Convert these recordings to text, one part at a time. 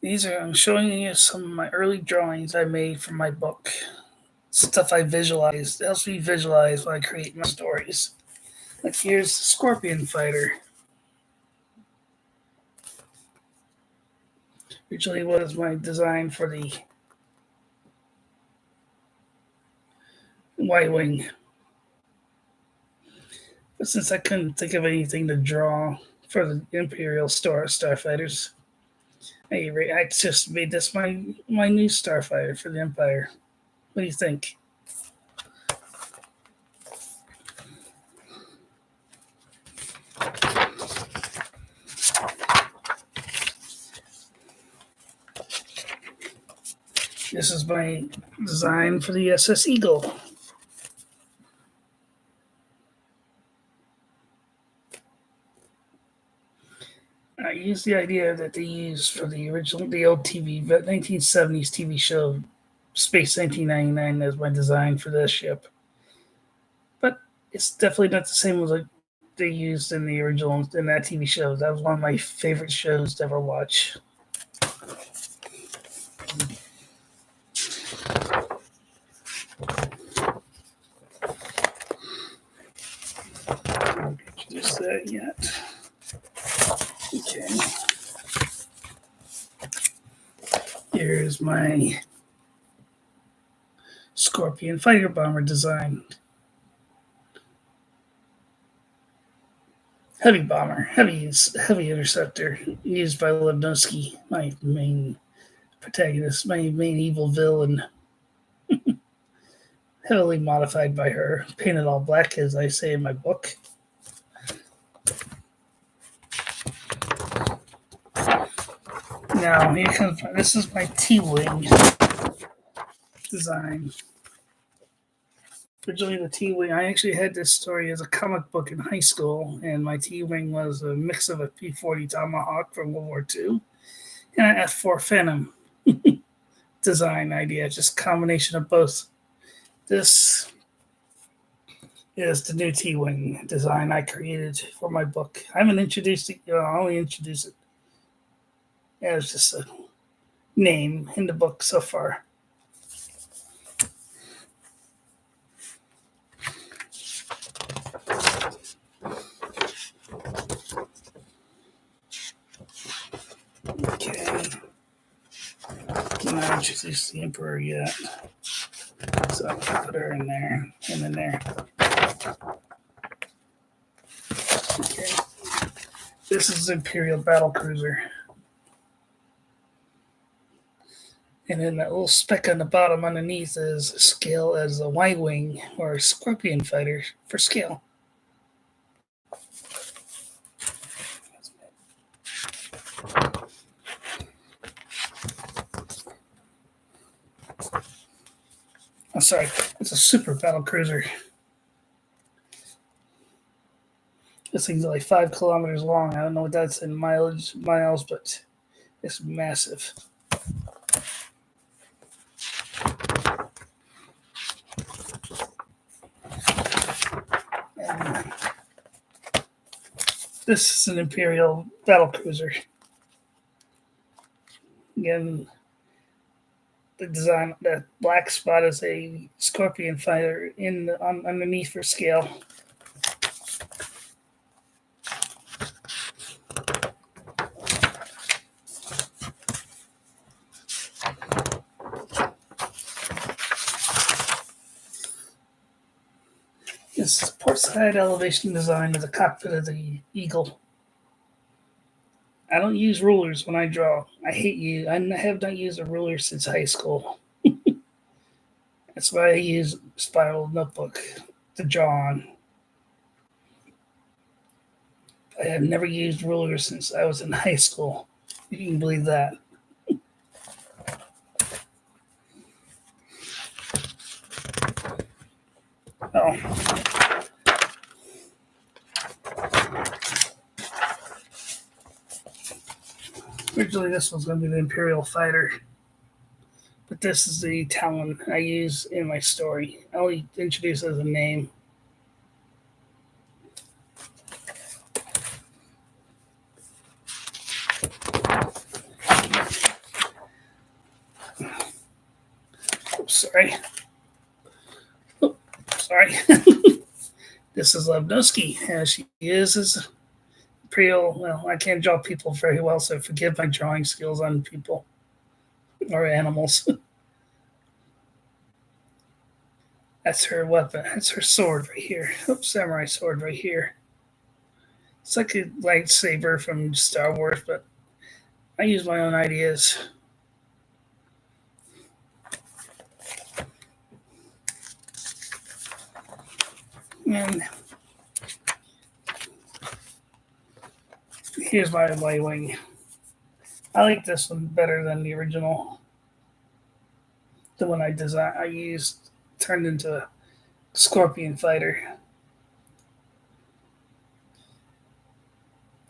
I'm showing you some of my early drawings I made from my book. Stuff I visualized. It helps me visualize when I create my stories. Like here's Scorpion Fighter. Originally was my design for the Y Wing. But since I couldn't think of anything to draw for the Imperial Starfighters, I just made this my new Starfighter for the Empire. What do you think? This is my design for the SS Eagle. I used the idea that they used for the old TV, 1970s TV show Space 1999 as my design for this ship. But it's definitely not the same as like they used in the original in that TV show. That was one of my favorite shows to ever watch. I don't introduce that yet. Okay. Here's my Scorpion fighter bomber design. Heavy bomber, heavy interceptor, used by Lebnowski, my main protagonist, my main evil villain. Heavily modified by her, painted all black, as I say in my book. Now, this is my T-Wing design. Originally, the T-Wing, I actually had this story as a comic book in high school, and my T-Wing was a mix of a P-40 Tomahawk from World War II and an F-4 Phantom design idea, just a combination of both. This is the new T-Wing design I created for my book. I haven't introduced it, I'll only introduce it as just a name in the book so far. Okay. Not introduce the Emperor yet. So I can put her in there and in there. Okay. This is Imperial Battle Cruiser. And then that little speck on the bottom underneath is scale as a Y Wing or a Scorpion fighter for scale. I'm sorry, it's a super battle cruiser. This thing's like 5 kilometers long. I don't know what that's in miles, but it's massive. And this is an Imperial battle cruiser. Again, the design, that black spot is a Scorpion fighter underneath for scale. This is port side elevation design of the cockpit of the Eagle. I don't use rulers when I draw. I have not used a ruler since high school. That's why I use spiral notebook to draw on. I have never used rulers since I was in high school. You can believe that. Oh. Originally, this was going to be the Imperial fighter, but this is the Talon I use in my story. I only introduce it as a name. Sorry. Oh, sorry. This is Levnowski, as she is pretty old. Well, I can't draw people very well, so forgive my drawing skills on people or animals. That's her weapon. That's her sword right here. Oops, samurai sword right here. It's like a lightsaber from Star Wars, but I use my own ideas. And here's my Y-wing. I like this one better than the original. The one I used turned into a scorpion fighter.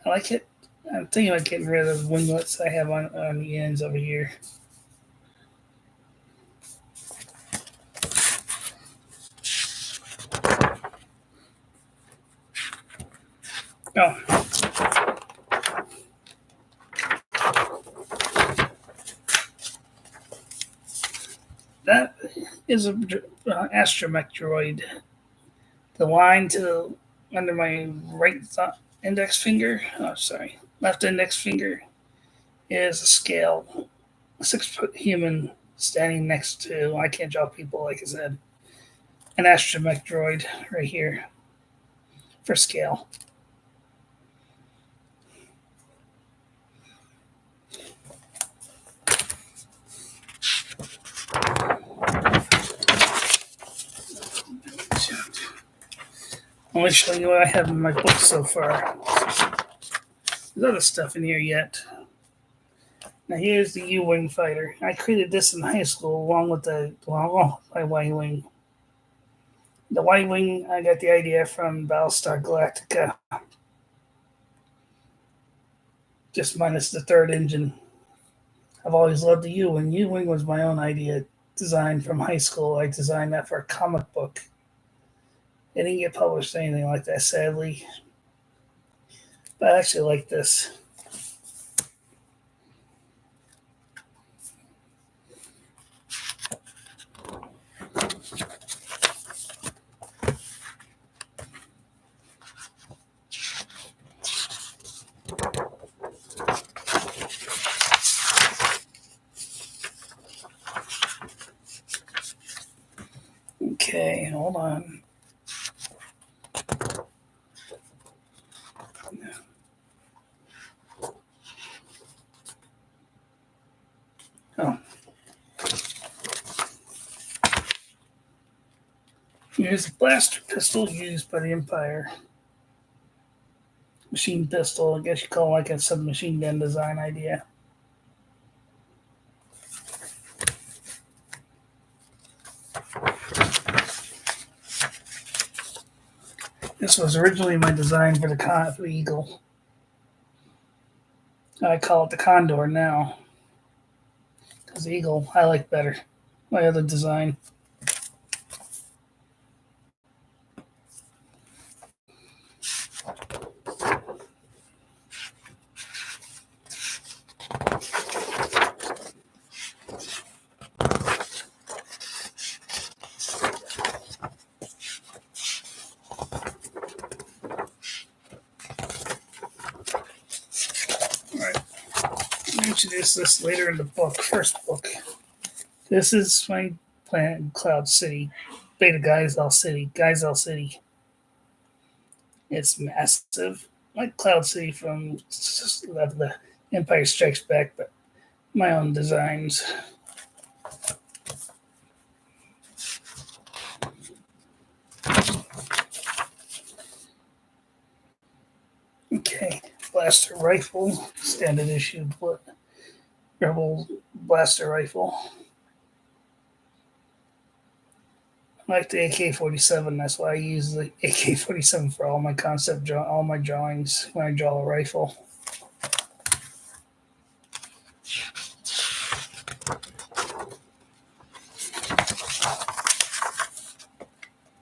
I like it. I'm thinking about getting rid of the winglets I have on the ends over here. Oh, that is a astromech droid. The line to the, under my index finger, oh sorry, left index finger is a scale. A 6 foot human standing next to, I can't draw people like I said, an astromech droid right here for scale. Let me show you what I have in my book so far. There's other stuff in here yet. Now here's the U-wing fighter. I created this in high school along with my Y-wing. The Y-wing, I got the idea from Battlestar Galactica, just minus the third engine. I've always loved the U-wing. U-wing was my own idea, designed from high school. I designed that for a comic book. It didn't get published or anything like that, sadly. But I actually like this. Okay, hold on. Oh. Here's a blaster pistol used by the Empire. Machine pistol, I guess you call it like a submachine gun design idea. This was originally my design for the Eagle. I call it the Condor now. Because the Eagle I like better. My other design. Alright. I'll introduce this later in the book. First book. This is my planet Cloud City. Beta Geisel City. Geisel City. It's massive. Like Cloud City from the Empire Strikes Back, but my own designs. Okay, blaster rifle, standard issue Rebel blaster rifle. I like the AK-47. That's why I use the AK-47 for all my all my drawings when I draw a rifle.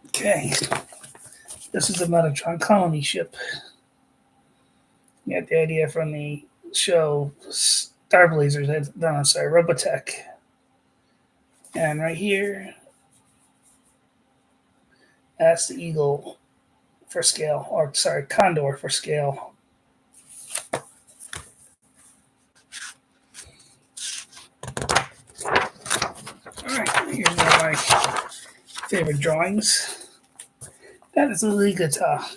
Okay, this is a Metatron colony ship. You got the idea from the show Star Blazers. No, sorry, Robotech. And right here, that's the eagle for scale, or sorry, condor for scale. All right, here's one of my favorite drawings. That is a ligata.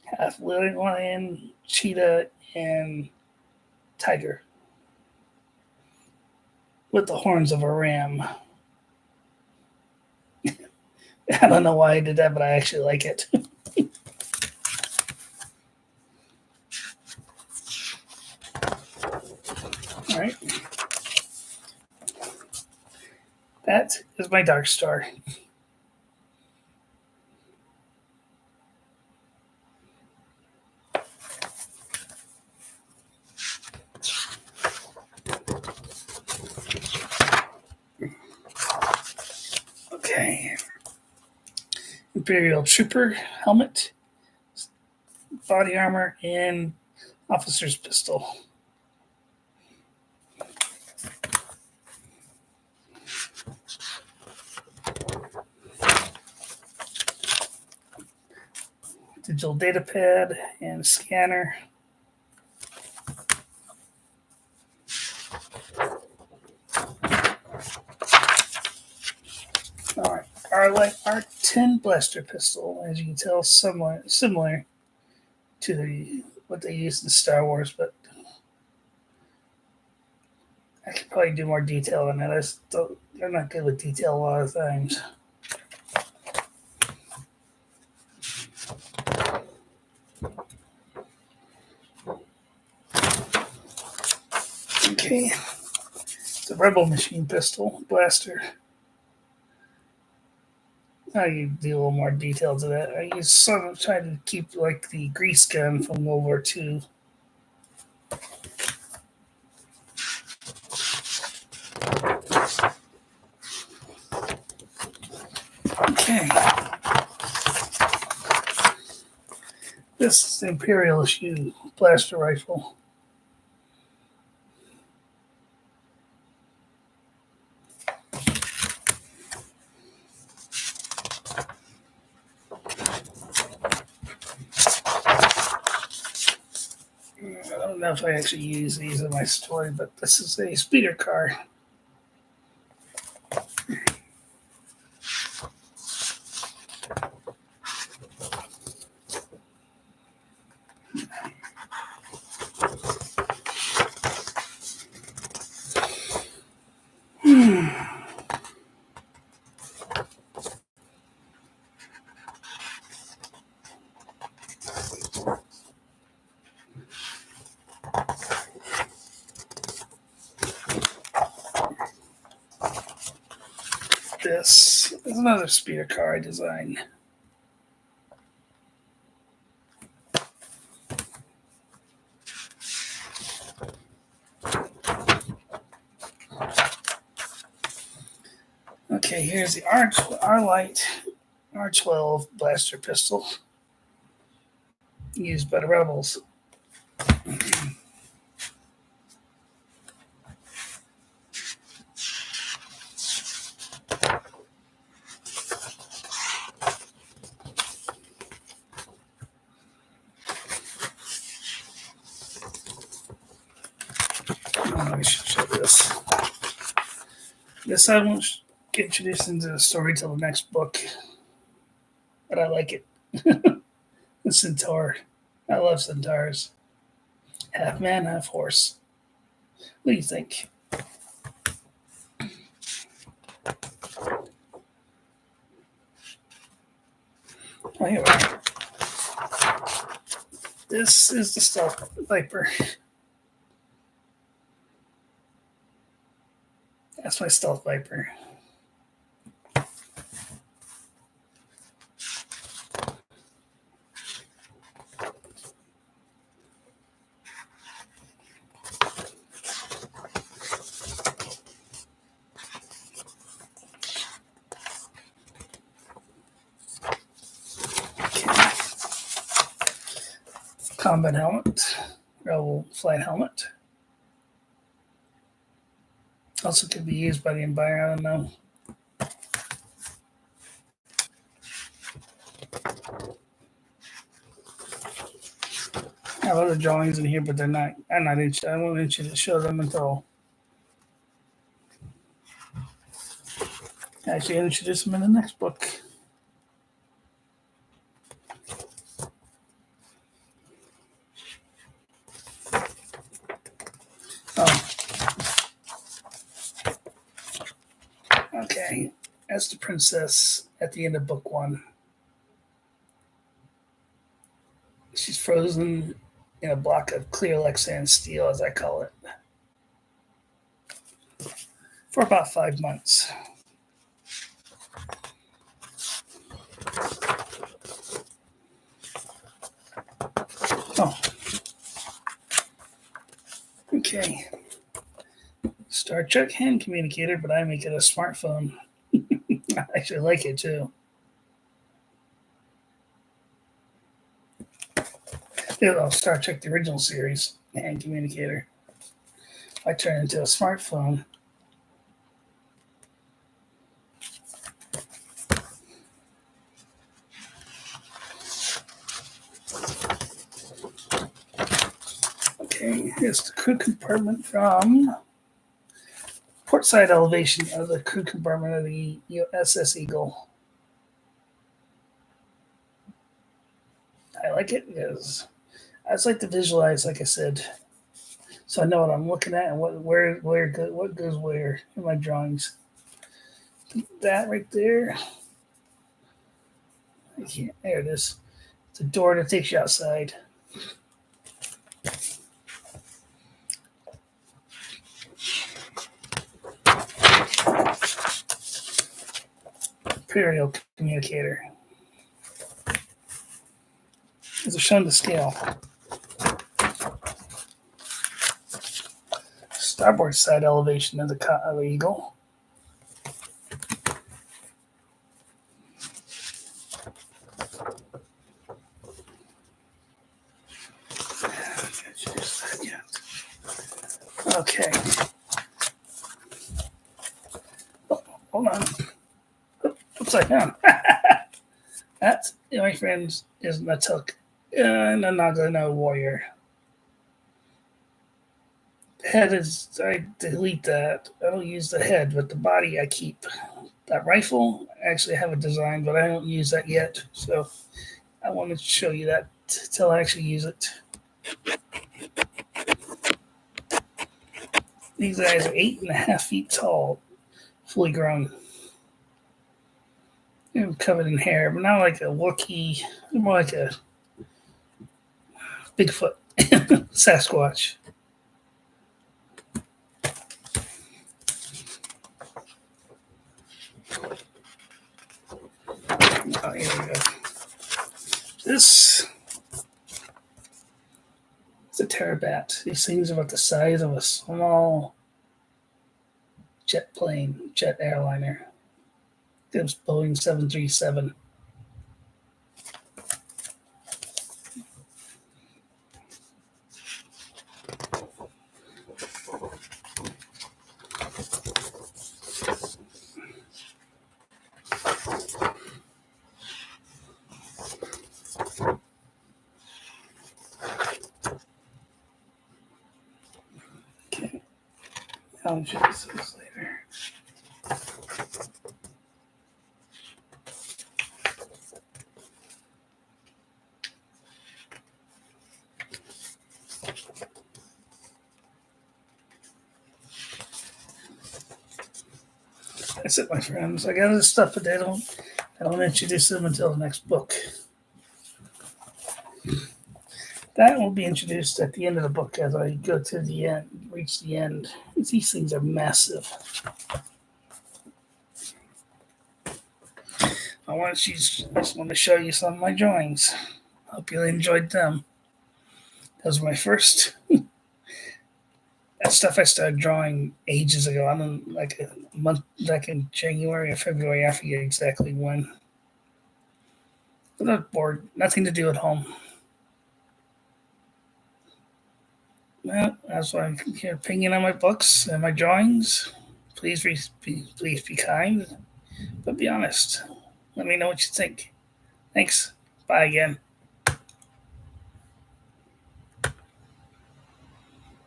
Half lion, cheetah, and tiger with the horns of a ram. I don't know why I did that, but I actually like it. All right. That is my dark star. Okay. Imperial Trooper helmet, body armor, and officer's pistol. Digital data pad and scanner. All right, Arlight R10 blaster pistol, as you can tell, similar to what they used in Star Wars, but I could probably do more detail on that. They're not good with detail a lot of times. Okay, it's a Rebel machine pistol blaster. I do a little more detail to that. I use sort of try to keep like the grease gun from World War II. Okay. This is the Imperial issue blaster rifle. I don't know if I actually use these in my story, but this is a speeder car. This is another speeder car I designed. Okay, here's the Arlight R12 blaster pistol used by the rebels. I should show this. This I won't get introduced into the story till the next book, but I like it. The Centaur. I love centaurs. Half man, half horse. What do you think? Oh, here we are. This is the Stealth Viper. That's my Stealth Viper. Combat helmet, rebel flight helmet. Also could be used by the buyer. I don't know. I have other drawings in here, but they're not. I'm not. I won't show them until I actually introduce them in the next book. Oh, okay. That's the princess at the end of book one. She's frozen in a block of clear Lexan steel, as I call it, for about 5 months. Oh, okay. Star Trek hand communicator, but I make it a smartphone. I actually like it too. Oh, Star Trek, the original series, hand communicator. I turn it into a smartphone. Okay, here's the crew compartment from portside elevation of the crew compartment of the USS Eagle. I like it because I just like to visualize, like I said, so I know what I'm looking at and what goes where in my drawings. That right there. I can't. There it is. It's a door that takes you outside. Imperial communicator. These are shown to scale. Starboard side elevation of the Eagle. Okay. Oh, hold on. Upside down. That, my friends, is Natuk and a Nagano warrior. The head is, I delete that. I don't use the head, but the body I keep. That rifle, I actually have a design, but I don't use that yet. So I wanted to show you that till I actually use it. These guys are 8.5 feet tall, fully grown. They're covered in hair, but not like a Wookiee, more like a Bigfoot, Sasquatch. Oh, here we go. This is a Terrabat. These things are about the size of a small jet airliner. It was Boeing 737. Okay, I'll introduce this later. That's it, my friends. I got other stuff, but I don't introduce them until the next book. That will be introduced at the end of the book as I go to the end, reach the end. These things are massive. I just want to show you some of my drawings. Hope you enjoyed them. Those were my first. That stuff I started drawing ages ago. I don't like a month back in January or February. I forget exactly when. But I'm bored. Nothing to do at home. Well, that's why I'm here pinging on my books and my drawings. please be kind, but be honest. Let me know what you think. Thanks. Bye again.